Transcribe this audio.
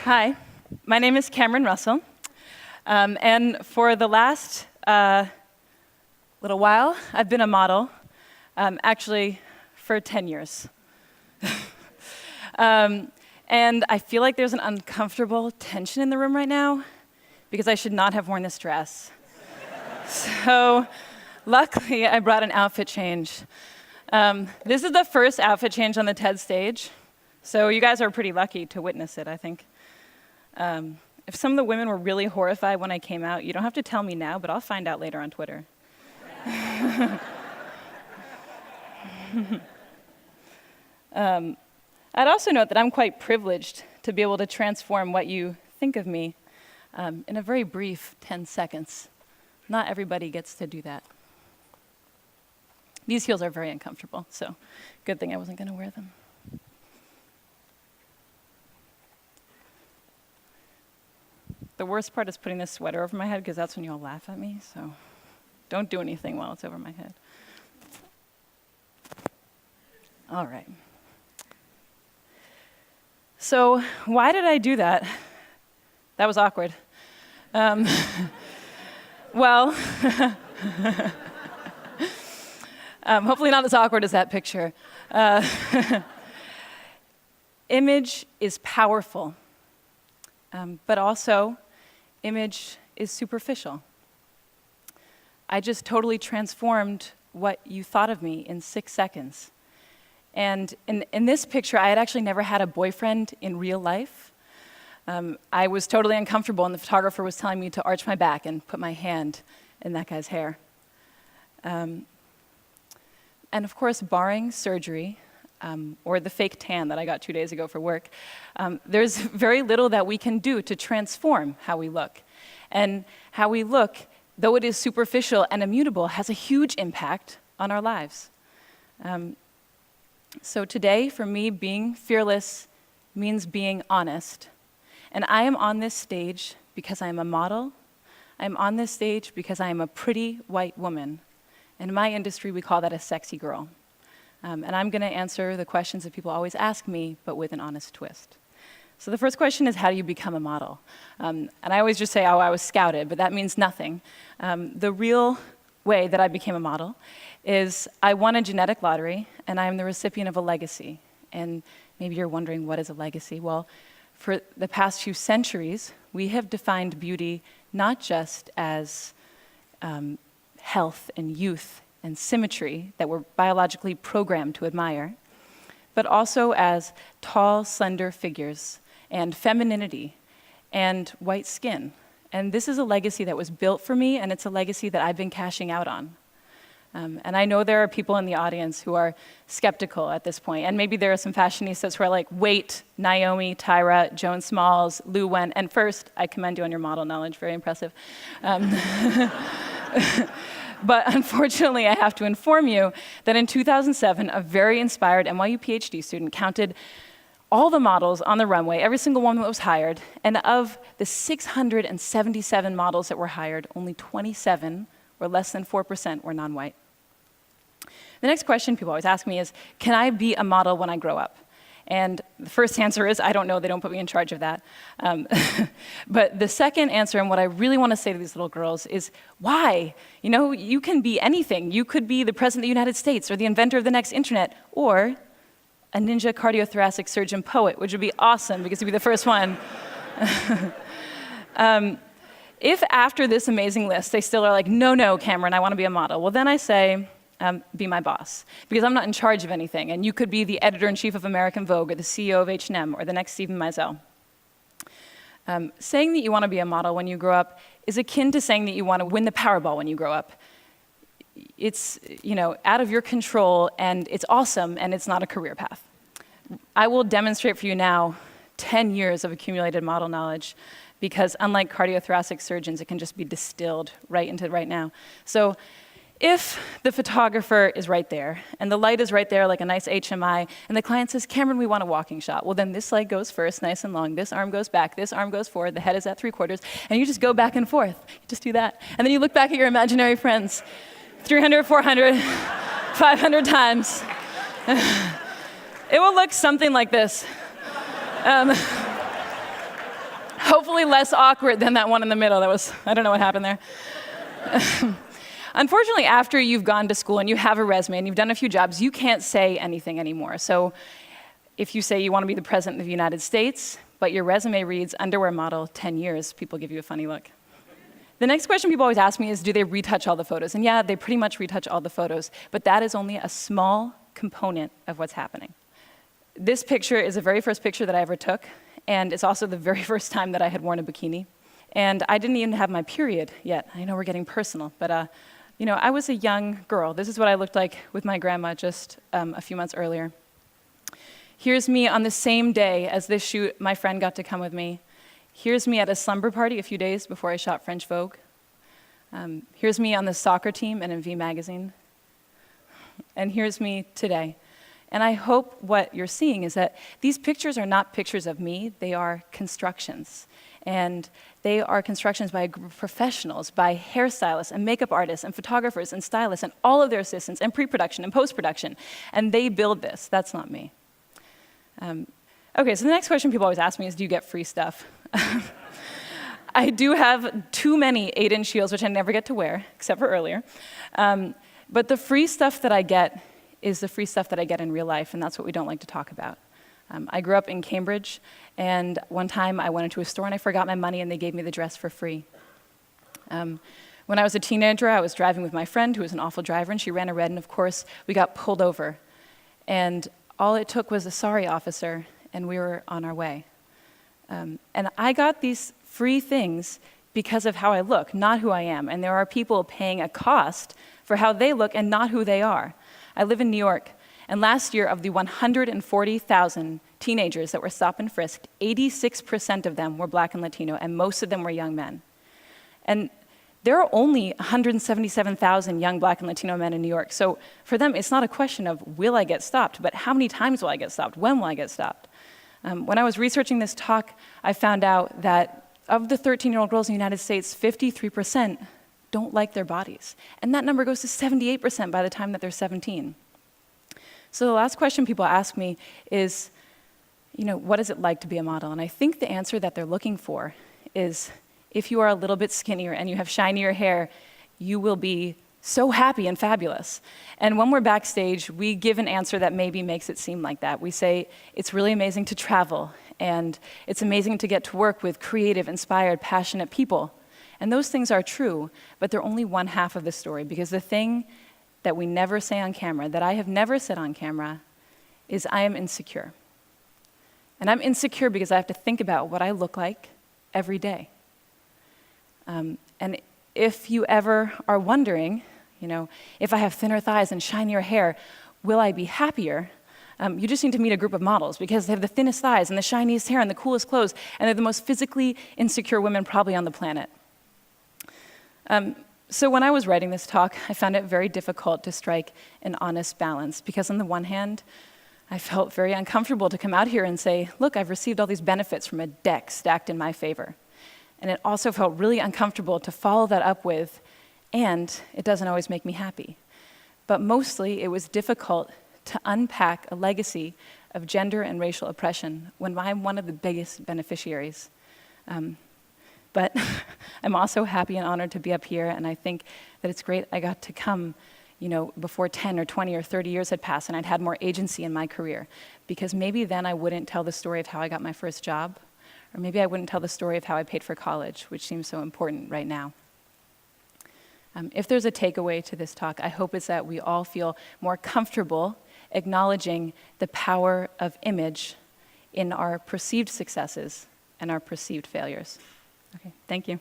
Hi, my name is Cameron Russell, and for the last little while, I've been a model, actually for 10 years. And I feel like there's an uncomfortable tension in the room right now because I should not have worn this dress. So luckily, I brought an outfit change. This is the first outfit change on the TED stage, so you guys are pretty lucky to witness it, I think. If some of the women were really horrified when I came out, you don't have to tell me now, but I'll find out later on Twitter. I'd also note that I'm quite privileged to be able to transform what you think of me in a very brief 10 seconds. Not everybody gets to do that. These heels are very uncomfortable, so good thing I wasn't going to wear them. The worst part is putting this sweater over my head because that's when you all laugh at me, so don't do anything while it's over my head. All right. So why did I do that? That was awkward. Well, hopefully not as awkward as that picture. Image is powerful, but also image is superficial. I just totally transformed what you thought of me in 6 seconds. And in this picture, I had actually never had a boyfriend in real life. I was totally uncomfortable, and the photographer was telling me to arch my back and put my hand in that guy's hair. And of course, barring surgery, or the fake tan that I got 2 days ago for work, there's very little that we can do to transform how we look. And how we look, though it is superficial and immutable, has a huge impact on our lives. So today, for me, being fearless means being honest. And I am on this stage because I am a model. I'm on this stage because I am a pretty white woman. In my industry, we call that a sexy girl. And I'm going to answer the questions that people always ask me, but with an honest twist. So the first question is, how do you become a model? And I always just say, oh, I was scouted, but that means nothing. The real way that I became a model is I won a genetic lottery, and I am the recipient of a legacy. And maybe you're wondering, what is a legacy? Well, for the past few centuries, we have defined beauty not just as health and youth and symmetry that we're biologically programmed to admire, but also as tall, slender figures and femininity and white skin. And this is a legacy that was built for me, and it's a legacy that I've been cashing out on. And I know there are people in the audience who are skeptical at this point, and maybe there are some fashionistas who are like, wait, Naomi, Tyra, Joan Smalls, Lou Wen, and first, I commend you on your model knowledge, very impressive. But unfortunately, I have to inform you that in 2007, a very inspired NYU PhD student counted all the models on the runway, every single one that was hired, and of the 677 models that were hired, only 27, or less than 4%, were non-white. The next question people always ask me is, can I be a model when I grow up? And the first answer is, I don't know, they don't put me in charge of that. But the second answer, and what I really want to say to these little girls, is why? You know, you can be anything. You could be the President of the United States, or the inventor of the next internet, or a ninja cardiothoracic surgeon poet, which would be awesome, because you'd be the first one. If after this amazing list, they still are like, no, Cameron, I want to be a model, well, then I say, be my boss, because I'm not in charge of anything, and you could be the editor-in-chief of American Vogue, or the CEO of H&M, or the next Stephen Meisel. Saying that you want to be a model when you grow up is akin to saying that you want to win the Powerball when you grow up. It's, out of your control, and it's awesome, and it's not a career path. I will demonstrate for you now 10 years of accumulated model knowledge, because unlike cardiothoracic surgeons, it can just be distilled right into right now. So if the photographer is right there, and the light is right there like a nice HMI, and the client says, Cameron, we want a walking shot, well, then this leg goes first, nice and long, this arm goes back, this arm goes forward, the head is at 3/4, and you just go back and forth. You just do that. And then you look back at your imaginary friends, 300, 400, 500 times. It will look something like this. Hopefully less awkward than that one in the middle. I don't know what happened there. Unfortunately, after you've gone to school and you have a resume and you've done a few jobs, you can't say anything anymore. So if you say you want to be the president of the United States, but your resume reads underwear model 10 years, people give you a funny look. The next question people always ask me is, do they retouch all the photos? And yeah, they pretty much retouch all the photos, but that is only a small component of what's happening. This picture is the very first picture that I ever took, and it's also the very first time that I had worn a bikini. And I didn't even have my period yet. I know we're getting personal, but I was a young girl. This is what I looked like with my grandma just a few months earlier. Here's me on the same day as this shoot. My friend got to come with me. Here's me at a slumber party a few days before I shot French Vogue. Here's me on the soccer team and in V Magazine. And here's me today. And I hope what you're seeing is that these pictures are not pictures of me, they are constructions. And they are constructions by a group of professionals, by hairstylists and makeup artists and photographers and stylists and all of their assistants and pre-production and post-production. And they build this, that's not me. Okay, so the next question people always ask me is, do you get free stuff? I do have too many 8-inch heels, which I never get to wear, except for earlier. But the free stuff that I get is the free stuff that I get in real life, and that's what we don't like to talk about. I grew up in Cambridge, and one time I went into a store and I forgot my money and they gave me the dress for free. When I was a teenager, I was driving with my friend who was an awful driver, and she ran a red, and of course, we got pulled over. And all it took was a sorry officer, and we were on our way. And I got these free things because of how I look, not who I am. And there are people paying a cost for how they look and not who they are. I live in New York, and last year, of the 140,000 teenagers that were stopped and frisked, 86% of them were Black and Latino, and most of them were young men. And there are only 177,000 young Black and Latino men in New York, so for them, it's not a question of will I get stopped, but how many times will I get stopped? When will I get stopped? When I was researching this talk, I found out that of the 13-year-old girls in the United States, 53% don't like their bodies. And that number goes to 78% by the time that they're 17. So the last question people ask me is, what is it like to be a model? And I think the answer that they're looking for is, if you are a little bit skinnier and you have shinier hair, you will be so happy and fabulous. And when we're backstage, we give an answer that maybe makes it seem like that. We say, it's really amazing to travel, and it's amazing to get to work with creative, inspired, passionate people. And those things are true, but they're only one half of the story, because the thing that we never say on camera, that I have never said on camera, is I am insecure. And I'm insecure because I have to think about what I look like every day. And if you ever are wondering, if I have thinner thighs and shinier hair, will I be happier? You just need to meet a group of models, because they have the thinnest thighs and the shiniest hair and the coolest clothes, and they're the most physically insecure women probably on the planet. So when I was writing this talk, I found it very difficult to strike an honest balance, because on the one hand, I felt very uncomfortable to come out here and say, look, I've received all these benefits from a deck stacked in my favor. And it also felt really uncomfortable to follow that up with, and it doesn't always make me happy. But mostly, it was difficult to unpack a legacy of gender and racial oppression when I'm one of the biggest beneficiaries. But I'm also happy and honored to be up here, and I think that it's great I got to come before 10 or 20 or 30 years had passed and I'd had more agency in my career, because maybe then I wouldn't tell the story of how I got my first job, or maybe I wouldn't tell the story of how I paid for college, which seems so important right now. If there's a takeaway to this talk, I hope it's that we all feel more comfortable acknowledging the power of image in our perceived successes and our perceived failures. Okay, thank you.